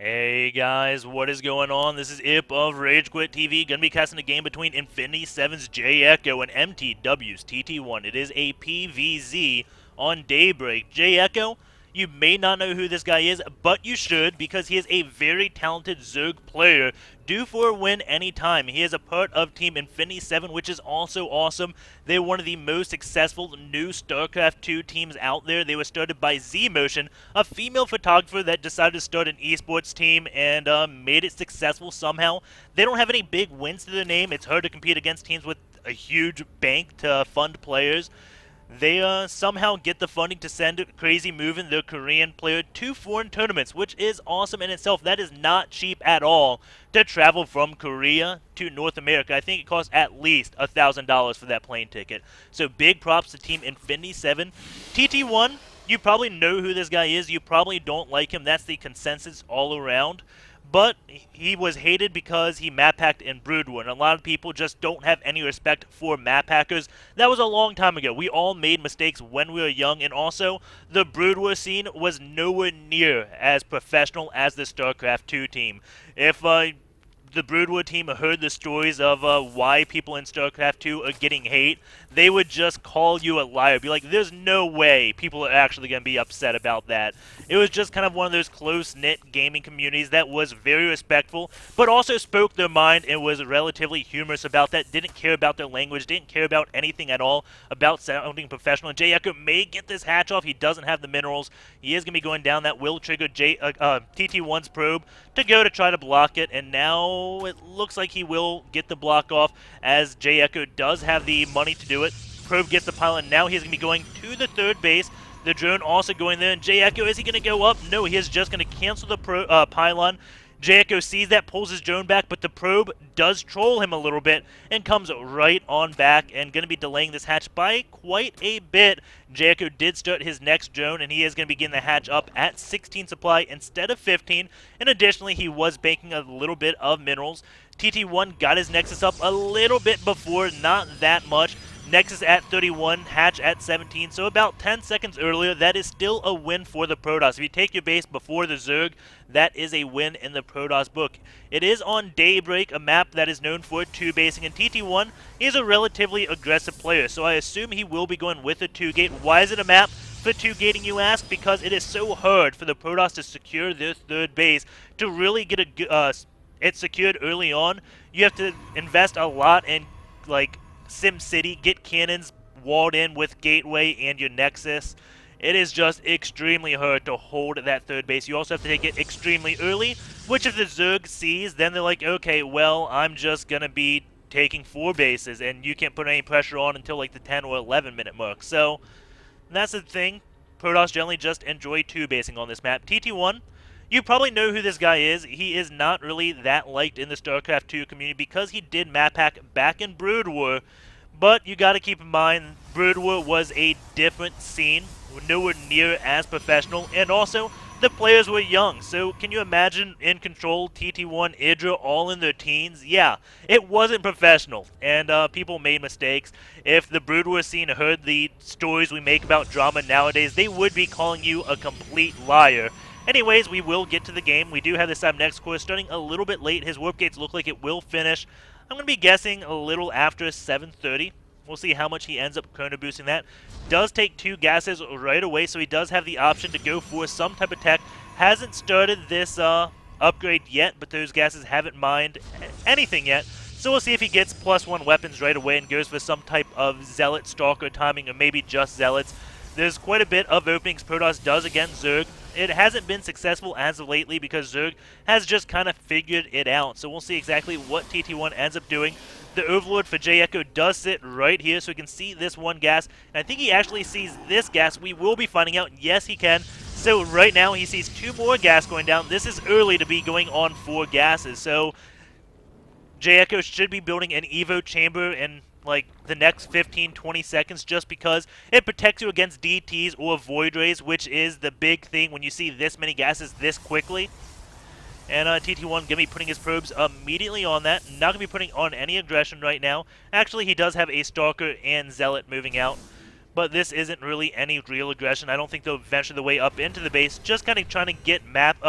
Hey guys, what is going on? This is Ip of Rage Quit TV. Gonna be casting a game between Infinity 7's jEcho and mTw's TT1. It is a PVZ on Daybreak. jEcho, you may not know who this guy is, but you should because he is a very talented Zerg player, due for a win anytime. He is a part of Team Infinity 7, which is also awesome. They're one of the most successful new StarCraft 2 teams out there. They were started by Z-Motion, a female photographer that decided to start an esports team and made it successful somehow. They don't have any big wins to their name. It's hard to compete against teams with a huge bank to fund players. They somehow get the funding to send Crazy Moving, their Korean player, to foreign tournaments, which is awesome in itself. That is not cheap at all to travel from Korea to North America. I think it costs at least $1,000 for that plane ticket. So big props to Team Infinity 7. TT1, you probably know who this guy is. You probably don't like him. That's the consensus all around. But he was hated because he map hacked in Brood War, and a lot of people just don't have any respect for map hackers. That was a long time ago. We all made mistakes when we were young, and also the Brood War scene was nowhere near as professional as the StarCraft 2 team. If the Brood War team heard the stories of why people in StarCraft 2 are getting hate, they would just call you a liar. Be like, there's no way people are actually going to be upset about that. It was just kind of one of those close-knit gaming communities that was very respectful, but also spoke their mind and was relatively humorous about that, didn't care about their language, didn't care about anything at all about sounding professional. And jEcho may get this hatch off. He doesn't have the minerals. He is going to be going down. That will trigger TT1's probe to go to try to block it, and now it looks like he will get the block off as jEcho does have the money to do it. Probe gets the pylon. Now he's going to be going to the third base. The drone also going there, and jEcho, is he going to go up? No, he is just going to cancel the pylon. jEcho sees that, pulls his drone back, but the probe does troll him a little bit and comes right on back and going to be delaying this hatch by quite a bit. jEcho did start his next drone, and he is going to begin the hatch up at 16 supply instead of 15. And additionally, he was banking a little bit of minerals. TT1 got his Nexus up a little bit before, not that much. Nexus at 31, Hatch at 17, so about 10 seconds earlier. That is still a win for the Protoss. If you take your base before the Zerg, that is a win in the Protoss book. It is on Daybreak, a map that is known for 2-basing, and TT1 is a relatively aggressive player, so I assume he will be going with a 2-gate. Why is it a map for 2-gating, you ask? Because it is so hard for the Protoss to secure their third base, to really get it secured early on. You have to invest a lot in, like, SimCity, get cannons walled in with Gateway and your Nexus. It is just extremely hard to hold that third base. You also have to take it extremely early, which if the Zerg sees, then they're like, okay, well, I'm just going to be taking 4 bases, and you can't put any pressure on until like the 10 or 11 minute mark. So that's the thing. Protoss generally just enjoy 2-basing on this map. TT1, you probably know who this guy is. He is not really that liked in the StarCraft 2 community because he did map hack back in Brood War. But you got to keep in mind, Brood War was a different scene, nowhere near as professional, and also the players were young. So can you imagine In Control, TT1, Idra, all in their teens? Yeah, it wasn't professional, and people made mistakes. If the Brood War scene heard the stories we make about drama nowadays, they would be calling you a complete liar. Anyways, we will get to the game. We do have this time next course starting a little bit late. His warp gates look like it will finish, I'm going to be guessing, a little after 7:30. We'll see how much he ends up chrono boosting that. Does take 2 gases right away, so he does have the option to go for some type of tech. Hasn't started this upgrade yet, but those gases haven't mined anything yet. So we'll see if he gets +1 weapons right away and goes for some type of Zealot Stalker timing, or maybe just Zealots. There's quite a bit of openings Protoss does against Zerg. It hasn't been successful as of lately because Zerg has just kind of figured it out. So we'll see exactly what TT1 ends up doing. The Overlord for jEcho does sit right here, so we can see this one gas. And I think he actually sees this gas. We will be finding out. Yes, he can. So right now he sees 2 more gas going down. This is early to be going on 4 gases. So jEcho should be building an Evo chamber in like the next 15-20 seconds, just because it protects you against DTs or Void Rays, which is the big thing when you see this many gases this quickly. And TT1 going to be putting his probes immediately on that. Not going to be putting on any aggression right now. Actually, he does have a Stalker and Zealot moving out. but this isn't really any real aggression. I don't think they'll venture the way up into the base, just kind of trying to get map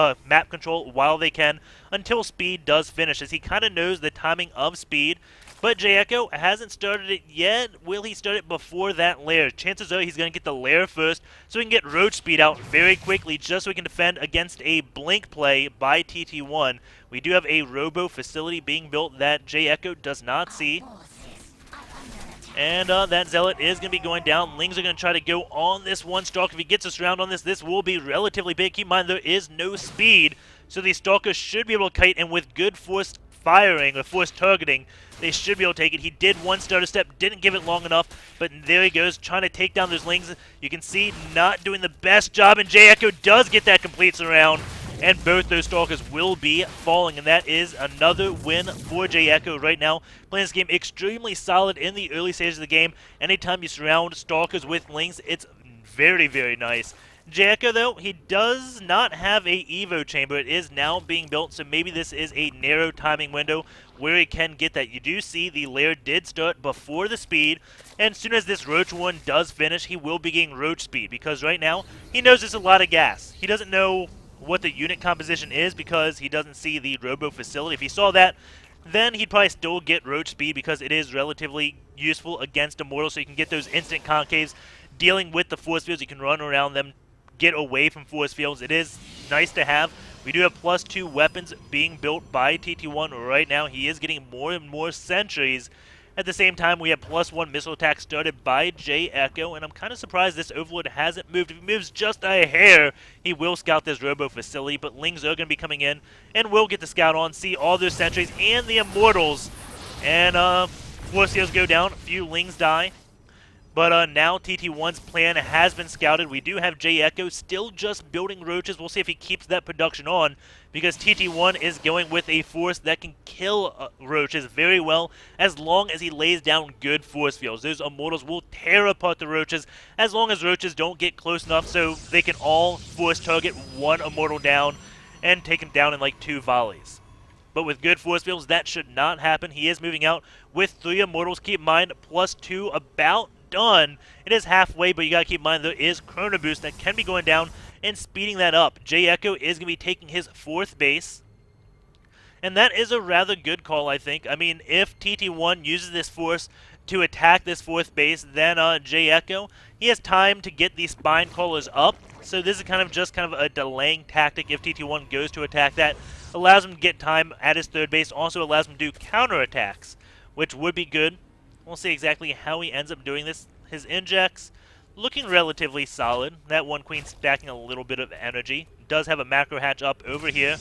control while they can until speed does finish, as he kind of knows the timing of speed. But jEcho hasn't started it yet. Will he start it before that lair? Chances are he's going to get the lair first, so he can get roach speed out very quickly, just so he can defend against a blink play by TT1. We do have a robo facility being built that jEcho does not see. And that Zealot is going to be going down. Lings are going to try to go on this one Stalker. If he gets a surround on this, this will be relatively big. Keep in mind, there is no speed, so the Stalker should be able to kite, and with good forced firing or forced targeting, they should be able to take it. He did one stutter step, didn't give it long enough, but there he goes, trying to take down those Lings. You can see not doing the best job, and jEcho does get that complete surround, and both those Stalkers will be falling, and that is another win for jEcho right now. Playing this game extremely solid in the early stages of the game. Anytime you surround Stalkers with Lings, it's very, very nice. jEcho, though, he does not have a Evo chamber. It is now being built, so maybe this is a narrow timing window where he can get that. You do see the lair did start before the speed, and as soon as this Roach one does finish, he will be getting Roach speed, because right now, he knows there's a lot of gas. He doesn't know what the unit composition is because he doesn't see the Robo facility. If he saw that, then he'd probably still get Roach speed because it is relatively useful against Immortal, so you can get those instant concaves. Dealing with the force fields, you can run around them, get away from force fields. It is nice to have. We do have +2 weapons being built by TT1 right now. He is getting more and more sentries. At the same time, we have +1 missile attack started by jEcho, and I'm kind of surprised this Overlord hasn't moved. If he moves just a hair, he will scout this Robo facility, but Lings are going to be coming in, and will get the scout on, see all those sentries and the Immortals, and force fields go down, a few Lings die. But now TT1's plan has been scouted. We do have jEcho still just building roaches. We'll see if he keeps that production on, because TT1 is going with a force that can kill roaches very well as long as he lays down good force fields. Those Immortals will tear apart the roaches as long as roaches don't get close enough so they can all force target one Immortal down and take him down in like 2 volleys. But with good force fields, that should not happen. He is moving out with 3 Immortals. Keep in mind, +2 about done. It is halfway, but you gotta keep in mind there is Chrono Boost that can be going down and speeding that up. jEcho is gonna be taking his 4th base, and that is a rather good call, I think. I mean, if TT1 uses this force to attack this 4th base, then jEcho, he has time to get these spine crawlers up. So this is kind of a delaying tactic. If TT1 goes to attack that, allows him to get time at his 3rd base, also allows him to do counterattacks, which would be good. We'll see exactly how he ends up doing this. His injects looking relatively solid. That one queen stacking a little bit of energy. Does have a macro hatch up over here.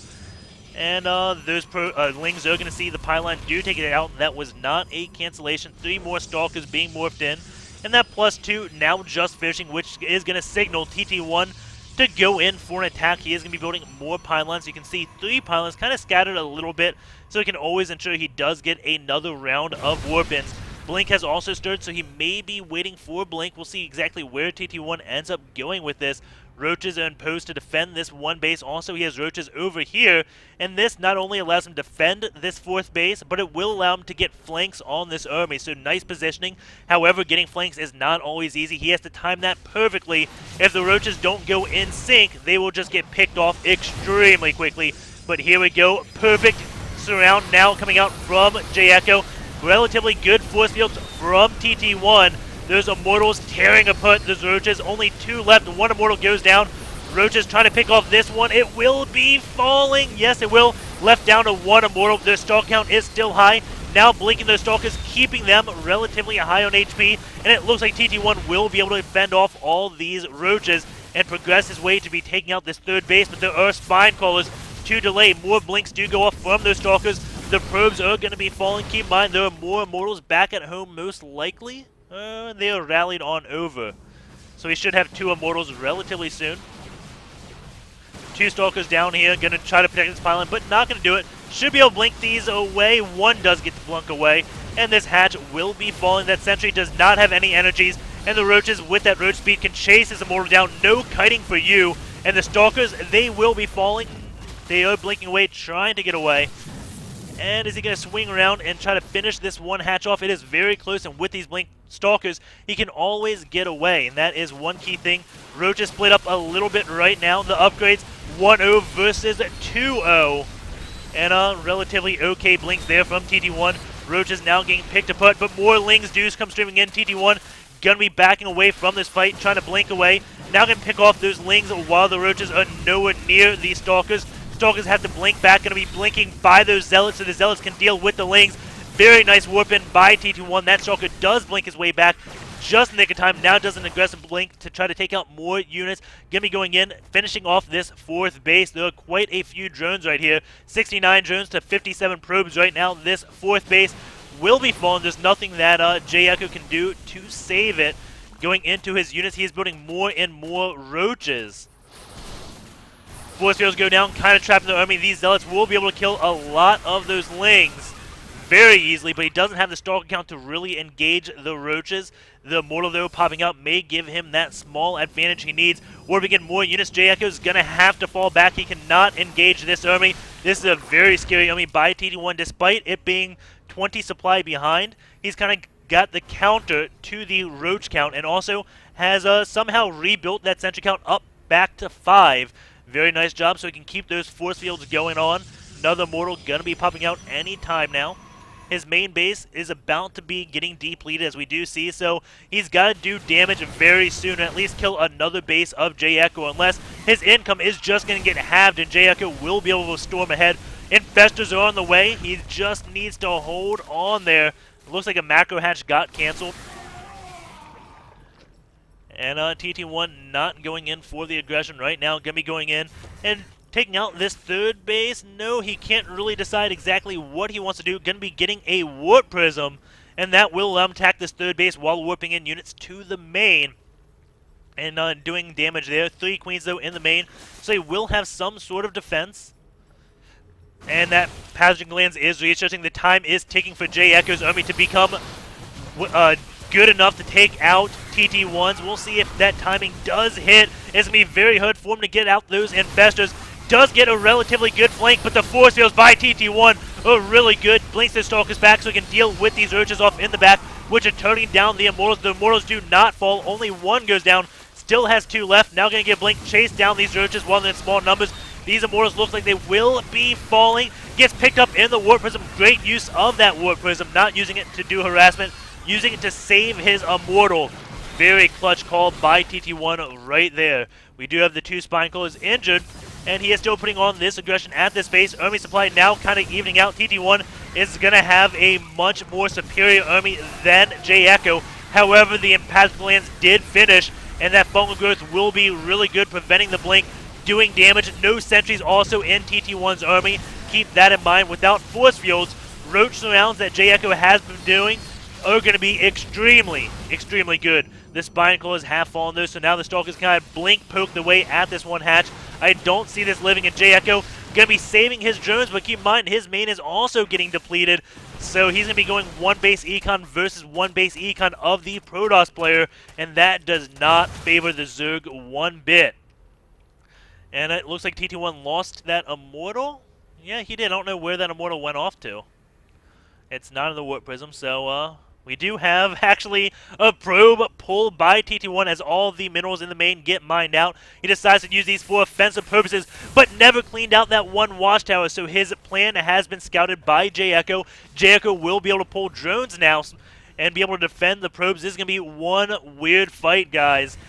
And those Lings are going to see the pylon do take it out. That was not a cancellation. 3 more Stalkers being morphed in. And that +2 now just finishing, which is going to signal TT1 to go in for an attack. He is going to be building more pylons. You can see 3 pylons kind of scattered a little bit, so he can always ensure he does get another round of warpins. Blink has also stirred, so he may be waiting for Blink. We'll see exactly where TT1 ends up going with this. Roaches are imposed to defend this one base. Also, he has roaches over here, and this not only allows him to defend this 4th base, but it will allow him to get flanks on this army. So nice positioning. However, getting flanks is not always easy. He has to time that perfectly. If the roaches don't go in sync, they will just get picked off extremely quickly. But here we go. Perfect surround now coming out from jEcho. Relatively good force fields from TT1. Those Immortals tearing apart those roaches. Only 2 left. 1 Immortal goes down. Roaches trying to pick off this one. It will be falling. Yes, it will. Left down to 1 Immortal. Their stalk count is still high. Now blinking those Stalkers, keeping them relatively high on HP. And it looks like TT1 will be able to fend off all these roaches and progress his way to be taking out this 3rd base. But there are spine callers to delay. More blinks do go off from those Stalkers. The probes are going to be falling. Keep in mind, there are more Immortals back at home, most likely. They are rallied on over. So he should have 2 Immortals relatively soon. 2 Stalkers down here, going to try to protect this pylon, but not going to do it. Should be able to blink these away. 1 does get the blink away, and this hatch will be falling. That sentry does not have any energies, and the roaches with that roach speed can chase his Immortal down. No kiting for you, and the Stalkers, they will be falling. They are blinking away, trying to get away. And is he going to swing around and try to finish this one hatch off? It is very close, and with these Blink Stalkers, he can always get away, and that is one key thing. Roach is split up a little bit right now. The upgrades 1-0 versus 2-0. And relatively okay blinks there from TT1. Roach is now getting picked apart, but more Lings Deuce come streaming in. TT1 gonna be backing away from this fight, trying to blink away. Now gonna pick off those Lings while the Roaches are nowhere near the Stalkers. Stalkers have to blink back, gonna be blinking by those Zealots so the Zealots can deal with the Lings. Very nice warp in by TT1. That Stalker does blink his way back just in the nick of time. Now does an aggressive blink to try to take out more units. Gonna be going in, finishing off this fourth base. There are quite a few drones right here. 69 drones to 57 probes right now. This fourth base will be fallen. There's nothing that jEcho can do to save it. Going into his units, he is building more and more Roaches. Force fields go down, kind of trapping the army. These Zealots will be able to kill a lot of those Lings very easily, but he doesn't have the Stalker count to really engage the Roaches. The Mortal, though, popping up may give him that small advantage he needs. Warping in more units, jEcho is going to have to fall back. He cannot engage this army. This is a very scary army by TT1. Despite it being 20 supply behind, he's kind of got the counter to the Roach count, and also has somehow rebuilt that sentry count up back to 5. Very nice job, so he can keep those force fields going on. Another Mortal going to be popping out any time now. His main base is about to be getting depleted, as we do see, so he's got to do damage very soon, at least kill another base of jEcho, unless his income is just going to get halved and jEcho will be able to storm ahead. Infestors are on the way. He just needs to hold on there. It looks like a macro hatch got canceled. And TT1 not going in for the aggression right now. Going to be going in and taking out this third base. No, he can't really decide exactly what he wants to do. Going to be getting a Warp Prism, and that will allow him to attack this third base while warping in units to the main. And doing damage there. 3 Queens, though, in the main. So he will have some sort of defense. And that Pathogen Glands is recharging. The time is ticking for jEcho's army to become good enough to take out TT1s. We'll see if that timing does hit. It's going to be very hard for him to get out those Infestors. Does get a relatively good flank, but the force fields by TT1 are really good. Blinks the Stalkers back so he can deal with these Roaches off in the back, which are turning down the Immortals. The Immortals do not fall. Only 1 goes down. Still has 2 left. Now going to get Blink, chase down these Roaches while they're in small numbers. These Immortals look like they will be falling. Gets picked up in the Warp Prism. Great use of that Warp Prism. Not using it to do harassment. Using it to save his Immortal. Very clutch call by TT1 right there. We do have the 2 Spine Crawlers injured, and he is still putting on this aggression at this base. Army supply now kind of evening out. TT1 is going to have a much more superior army than jEcho. However, the Pathogen Glands did finish, and that Fungal Growth will be really good, preventing the blink, doing damage. No sentries also in TT1's army. Keep that in mind. Without force fields, Roach surrounds that jEcho has been doing are going to be extremely, extremely good. The Spine Crawlers have fallen though, so now the Stalkers kind of blink poke the way at this one hatch. I don't see this living in jEcho. Going to be saving his drones, but keep in mind his main is also getting depleted. So he's going to be going 1 base econ versus 1 base econ of the Protoss player, and that does not favor the Zerg one bit. And it looks like TT1 lost that Immortal. Yeah, he did. I don't know where that Immortal went off to. It's not in the Warp Prism, so we do have actually a probe pulled by TT1 as all the minerals in the main get mined out. He decides to use these for offensive purposes, but never cleaned out that 1 watchtower, so his plan has been scouted by jEcho. jEcho will be able to pull drones now and be able to defend the probes. This is going to be one weird fight, guys.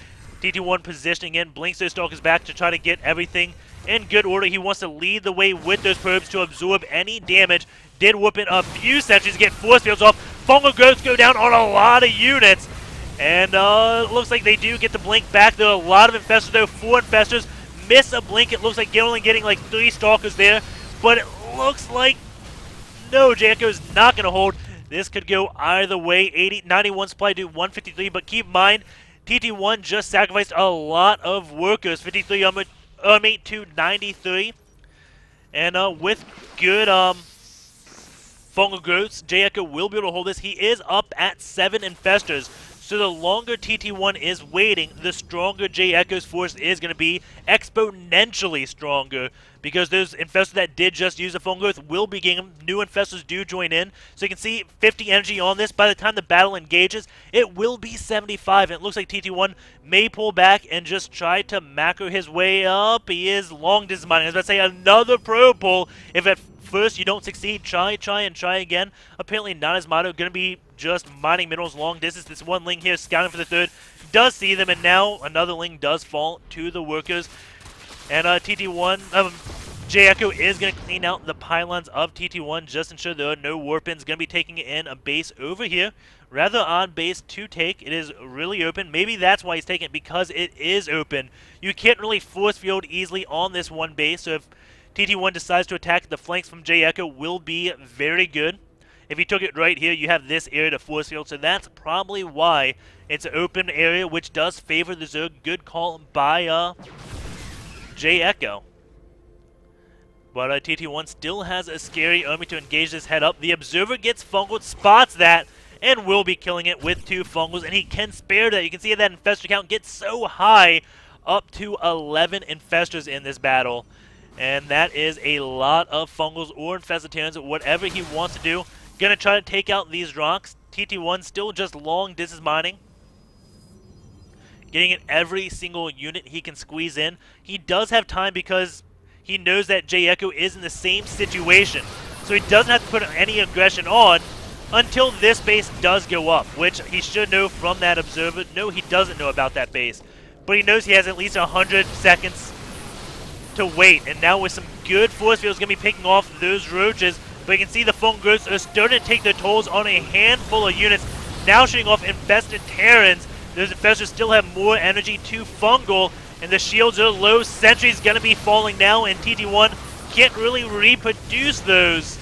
TT1 positioning in, blinks those Stalkers back to try to get everything in good order. He wants to lead the way with those probes to absorb any damage. Did whoop in a few sentries, get force fields off. Fungal Growths go down on a lot of units. And it looks like they do get the blink back. There are a lot of Infestors though. 4 Infestors miss a blink. It looks like you're only getting like 3 Stalkers there. But it looks like no, jEcho is not going to hold. This could go either way. 91 supply to 153, but keep in mind, TT1 just sacrificed a lot of workers. 53 army to 93. And with good Fungal Growths, jEcho will be able to hold this. He is up at 7 Infestors. So the longer TT1 is waiting, the stronger jEcho's force is going to be exponentially stronger. because those infestors that did just use the phone growth will be getting them. New infestors do join in. So you can see 50 energy on this. By the time the battle engages, it will be 75. And it looks like TT1 may pull back and just try to macro his way up. He is long distance mining. I was about to say another pro pull. If at first you don't succeed, try again. Apparently not as motto. Going to be just mining minerals long distance. This one Ling here scouting for the third does see them, and now another Ling does fall to the workers. And TT1, j.ECHO is going to clean out the pylons of TT1, just ensure there are no warpins. Going to be taking in a base over here. Rather odd base to take. It is really open. Maybe that's why he's taking it, because it is open. You can't really force field easily on this one base, so if TT1 decides to attack, the flanks from j.ECHO will be very good. If he took it right here, you have this area to force field, so that's probably why it's an open area, which does favor the Zerg. Good call by j.ECHO. But TT1 still has a scary army to engage this head up. The Observer gets fungled, spots that, and will be killing it with 2 fungals, and he can spare that. You can see that infestor count gets so high, up to 11 infestors in this battle. And that is a lot of fungals or infestitarians, whatever he wants to do. Gonna try to take out these rocks. TT1 still just long distance mining. Getting in every single unit he can squeeze in. He does have time because he knows that j.ECHO is in the same situation. So he doesn't have to put any aggression on until this base does go up, which he should know from that observer. No, he doesn't know about that base. But he knows he has at least 100 seconds to wait. And now with some good force fields, going to be picking off those roaches. But you can see the phone growths are starting to take their tolls on a handful of units. Now shooting off infested Terrans. Those infestors still have more energy to fungal. And the shields are low. Sentry's going to be falling now. And TT1 can't really reproduce those.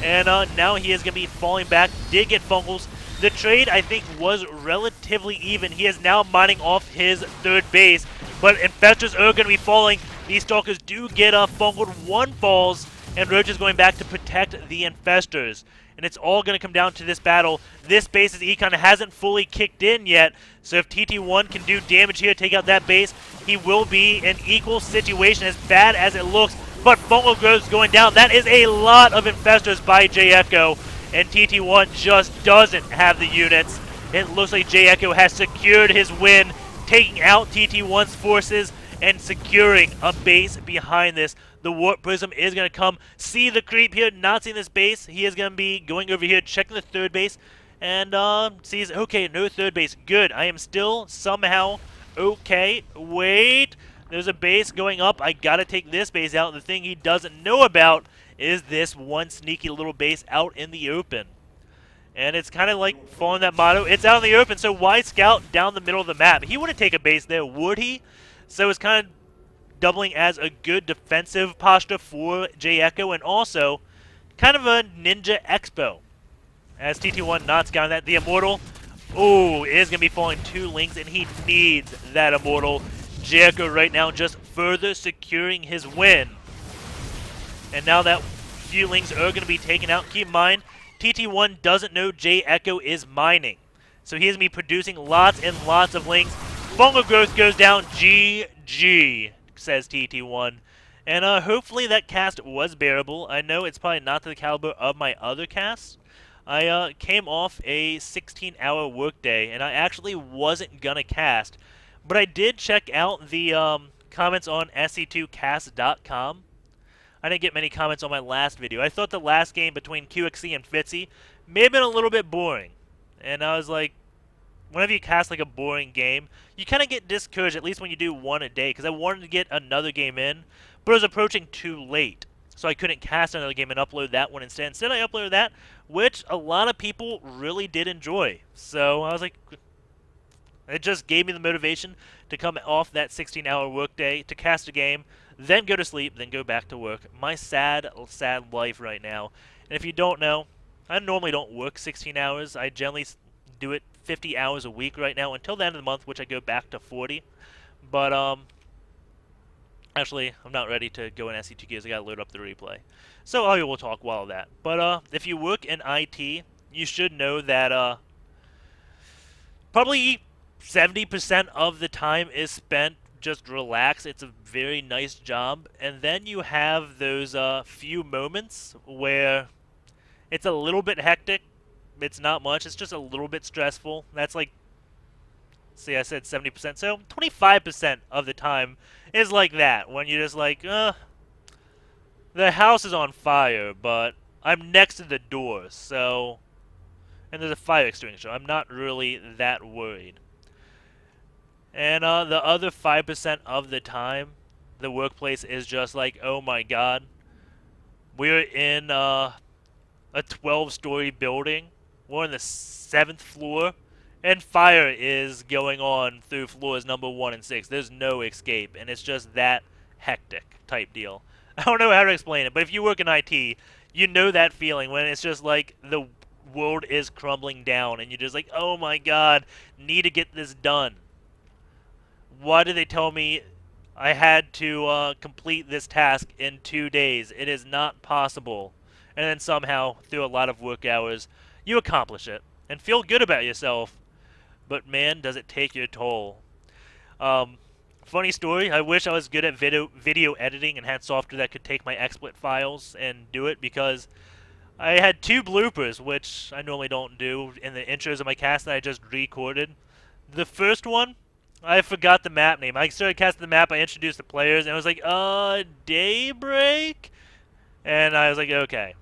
And now he is going to be falling back. Did get fungals. The trade, I think, was relatively even. He is now mining off his third base. But infestors are going to be falling. These stalkers do get fungled. 1 falls. And Roach is going back to protect the infestors. And it's all going to come down to this battle. This base's econ hasn't fully kicked in yet. So if TT1 can do damage here, take out that base, he will be in equal situation, as bad as it looks. But fungal growth going down. That is a lot of infestors by j.ECHO. And TT1 just doesn't have the units. It looks like j.ECHO has secured his win, taking out TT1's forces and securing a base behind this. The Warp Prism is going to come. See the creep here, not seeing this base. He is going to be going over here, checking the third base, and sees, okay, no third base. Good. I am still somehow okay. Wait. There's a base going up. I got to take this base out. The thing he doesn't know about is this one sneaky little base out in the open. And it's kind of like following that motto. It's out in the open, so why scout down the middle of the map? He wouldn't take a base there, would he? So it's kind of doubling as a good defensive posture for j.ECHO, and also kind of a ninja expo. As TT1 not scouting that. The Immortal, oh, is going to be falling 2 Lings, and he needs that Immortal. j.ECHO right now just further securing his win. And now that few Lings are going to be taken out, keep in mind, TT1 doesn't know j.ECHO is mining. So he is going to be producing lots and lots of Lings. Fungal growth goes down. GG, says TT1. And hopefully that cast was bearable. I know it's probably not to the caliber of my other casts. I came off a 16-hour workday, and I actually wasn't going to cast. But I did check out the comments on SC2cast.com. I didn't get many comments on my last video. I thought the last game between QXC and Fitzy may have been a little bit boring. And I was like, whenever you cast like a boring game, you kind of get discouraged, at least when you do one a day, because I wanted to get another game in, but it was approaching too late. So I couldn't cast another game and upload that one instead. Instead, I uploaded that, which a lot of people really did enjoy. So I was like, it just gave me the motivation to come off that 16-hour workday, to cast a game, then go to sleep, then go back to work. My sad, sad life right now. And if you don't know, I normally don't work 16 hours. I generally do it 50 hours a week right now until the end of the month, which I go back to 40. But actually, I'm not ready to go in SC2 gears. I gotta load up the replay. So I will talk while of that. But if you work in IT, you should know that probably 70% of the time is spent just relax. It's a very nice job. And then you have those few moments where it's a little bit hectic. It's not much. It's just a little bit stressful. That's like, see, I said 70%. So 25% of the time is like that. When you're just like, the house is on fire, but I'm next to the door, so... And there's a fire extinguisher. I'm not really that worried. And the other 5% of the time, the workplace is just like, oh my god, we're in a 12-story building. We're on the 7th floor, and fire is going on through floors number 1 and 6. There's no escape, and it's just that hectic type deal. I don't know how to explain it, but if you work in IT, you know that feeling when it's just like the world is crumbling down, and you're just like, oh my god, need to get this done. Why did they tell me I had to complete this task in 2 days? It is not possible. And then somehow, through a lot of work hours, you accomplish it and feel good about yourself. But man, does it take your toll. Funny story, I wish I was good at video editing and had software that could take my XSplit files and do it, because I had 2 bloopers, which I normally don't do, in the intros of my cast that I just recorded. The first one, I forgot the map name. I started casting the map, I introduced the players, and I was like, Daybreak? And I was like, okay.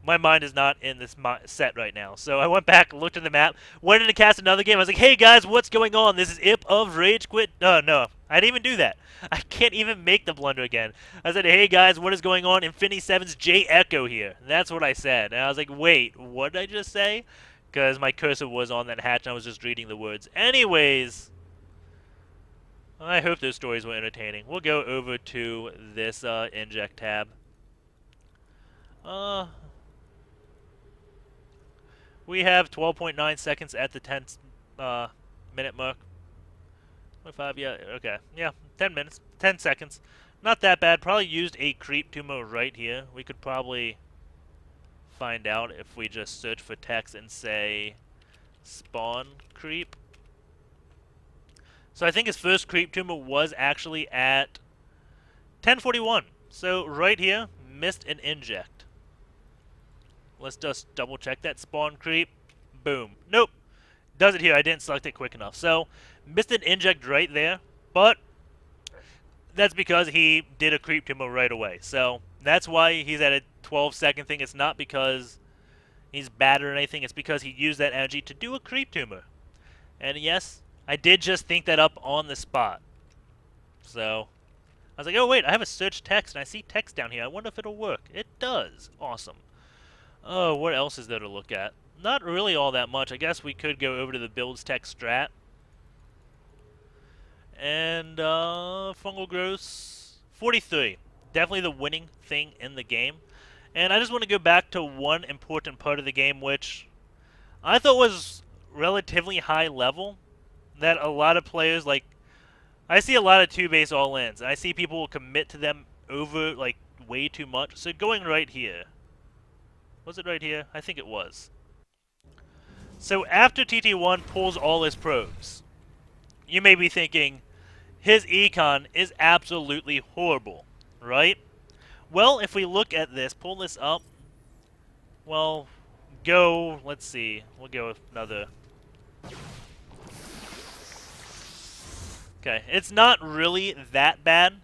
My mind is not in this set right now. So I went back, looked at the map, went in to cast another game. I was like, hey guys, what's going on? This is Ip of Rage Quit. No, I didn't even do that. I can't even make the blunder again. I said, hey guys, what is going on? Infinity 7's jEcho here. That's what I said. And I was like, wait, what did I just say? Because my cursor was on that hatch and I was just reading the words. Anyways, I hope those stories were entertaining. We'll go over to this inject tab. We have 12.9 seconds at the 10 minute mark. 25, yeah, okay. Yeah, 10 minutes, 10 seconds. Not that bad. Probably used a creep tumor right here. We could probably find out if we just search for text and say spawn creep. So I think his first creep tumor was actually at 10:41. So right here, missed an inject. Let's just double check that spawn creep. Boom. Nope. Does it here. I didn't select it quick enough. So, missed an inject right there. But that's because he did a creep tumor right away. So, that's why he's at a 12-second thing. It's not because he's bad or anything. It's because he used that energy to do a creep tumor. And yes, I did just think that up on the spot. So, I was like, oh wait, I have a search text and I see text down here. I wonder if it'll work. It does. Awesome. Oh, what else is there to look at? Not really all that much. I guess we could go over to the builds text strat. And, fungal gross, 43. Definitely the winning thing in the game. And I just want to go back to one important part of the game, which I thought was relatively high level. That a lot of players, like, I see a lot of 2-base all-ins. And I see people will commit to them over, like, way too much. So going right here. Was it right here? I think it was. So after TT1 pulls all his probes, you may be thinking, his econ is absolutely horrible, right? Well, if we look at this, pull this up, well, let's see, we'll go with another. Okay, it's not really that bad.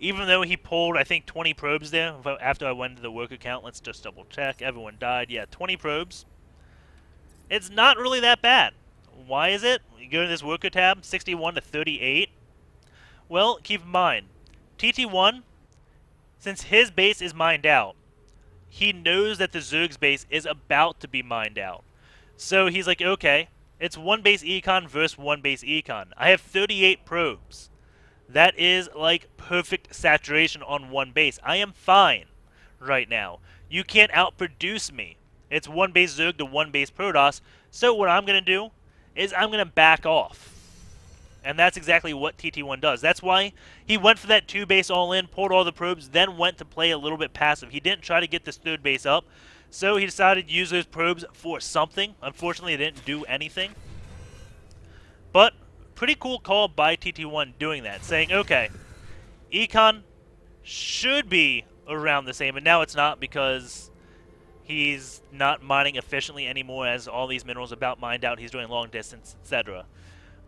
Even though he pulled, I think, 20 probes there after I went to the work account. Let's just double check. Everyone died. Yeah, 20 probes. It's not really that bad. Why is it? You go to this worker tab, 61 to 38. Well, keep in mind, TT1, since his base is mined out, he knows that the Zerg's base is about to be mined out. So he's like, okay, it's 1 base econ versus 1 base econ. I have 38 probes. That is like perfect saturation on 1 base. I am fine right now. You can't outproduce me. It's 1 base Zerg to 1 base Protoss. So what I'm going to do is I'm going to back off. And that's exactly what TT1 does. That's why he went for that 2 base all-in, pulled all the probes, then went to play a little bit passive. He didn't try to get this 3rd base up. So he decided to use those probes for something. Unfortunately, it didn't do anything. But pretty cool call by TT1 doing that, saying, okay, Econ should be around the same, and now it's not because he's not mining efficiently anymore as all these minerals are about mined out. He's doing long distance, etc.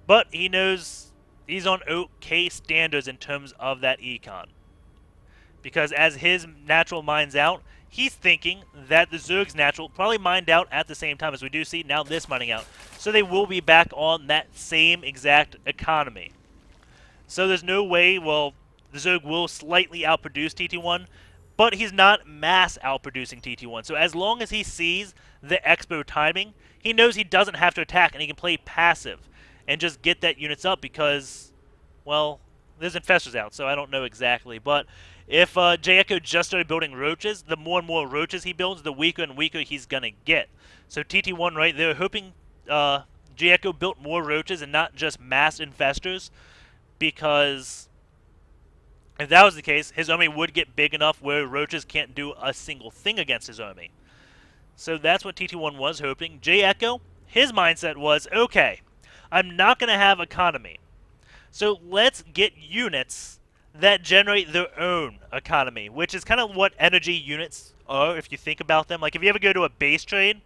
But he knows he's on okay standards in terms of that econ. Because as his natural mines out, he's thinking that the Zerg's natural probably mined out at the same time as we do see now this mining out. So they will be back on that same exact economy. So there's no way, well, the Zerg will slightly outproduce TT1, but he's not mass outproducing TT1. So as long as he sees the Expo timing, he knows he doesn't have to attack and he can play passive and just get that units up because, well, there's infestors out, so I don't know exactly. But if j.ECHO just started building roaches, the more and more roaches he builds, the weaker and weaker he's going to get. So TT1 right there, hoping j.ECHO built more roaches and not just mass infestors, because if that was the case, his army would get big enough where roaches can't do a single thing against his army. So that's what TT1 was hoping. j.ECHO, his mindset was, okay, I'm not going to have economy. So let's get units that generate their own economy, which is kind of what energy units are if you think about them. Like if you ever go to a base trade,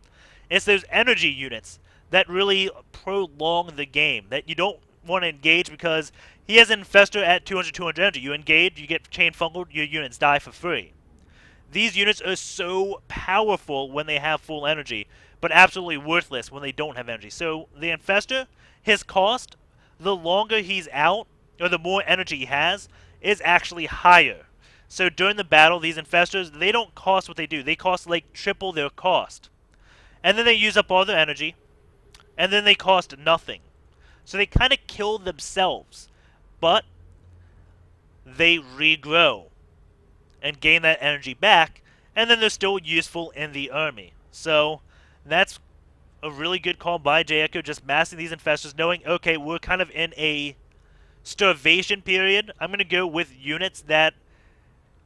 it's those energy units that really prolong the game, that you don't want to engage because he has an infestor at 200 energy. You engage, you get chain fungal, your units die for free. These units are so powerful when they have full energy, but absolutely worthless when they don't have energy. So the infestor, his cost, the longer he's out, or the more energy he has, is actually higher. So during the battle, these infestors, they don't cost what they do. They cost like triple their cost. And then they use up all their energy, and then they cost nothing. So they kind of kill themselves, but they regrow and gain that energy back, and then they're still useful in the army. So that's a really good call by j.ECHO, just massing these infestors, knowing, okay, we're kind of in a starvation period. I'm going to go with units that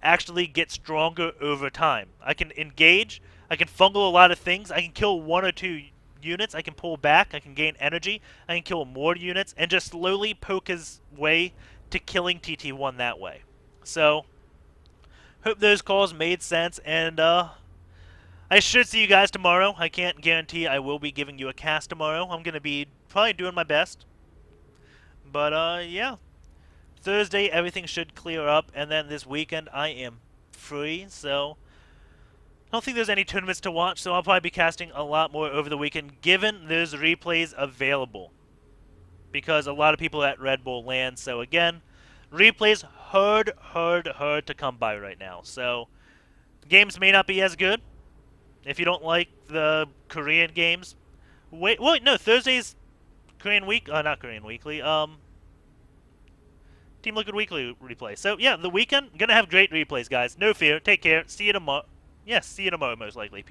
actually get stronger over time. I can engage, I can fungal a lot of things, I can kill 1 or 2 units, I can pull back, I can gain energy, I can kill more units, and just slowly poke his way to killing TT1 that way. So, hope those calls made sense, and I should see you guys tomorrow. I can't guarantee I will be giving you a cast tomorrow. I'm going to be probably doing my best. But, yeah. Thursday, everything should clear up, and then this weekend I am free, so I don't think there's any tournaments to watch, so I'll probably be casting a lot more over the weekend, given there's replays available. Because a lot of people are at Red Bull land, so again, replays hard to come by right now. So, games may not be as good. If you don't like the Korean games, wait, no, Thursday's Korean Week, not Korean Weekly, Team Liquid Weekly replay. So, yeah, the weekend, gonna have great replays, guys. No fear. Take care. See you tomorrow. Yes, see you tomorrow, most likely.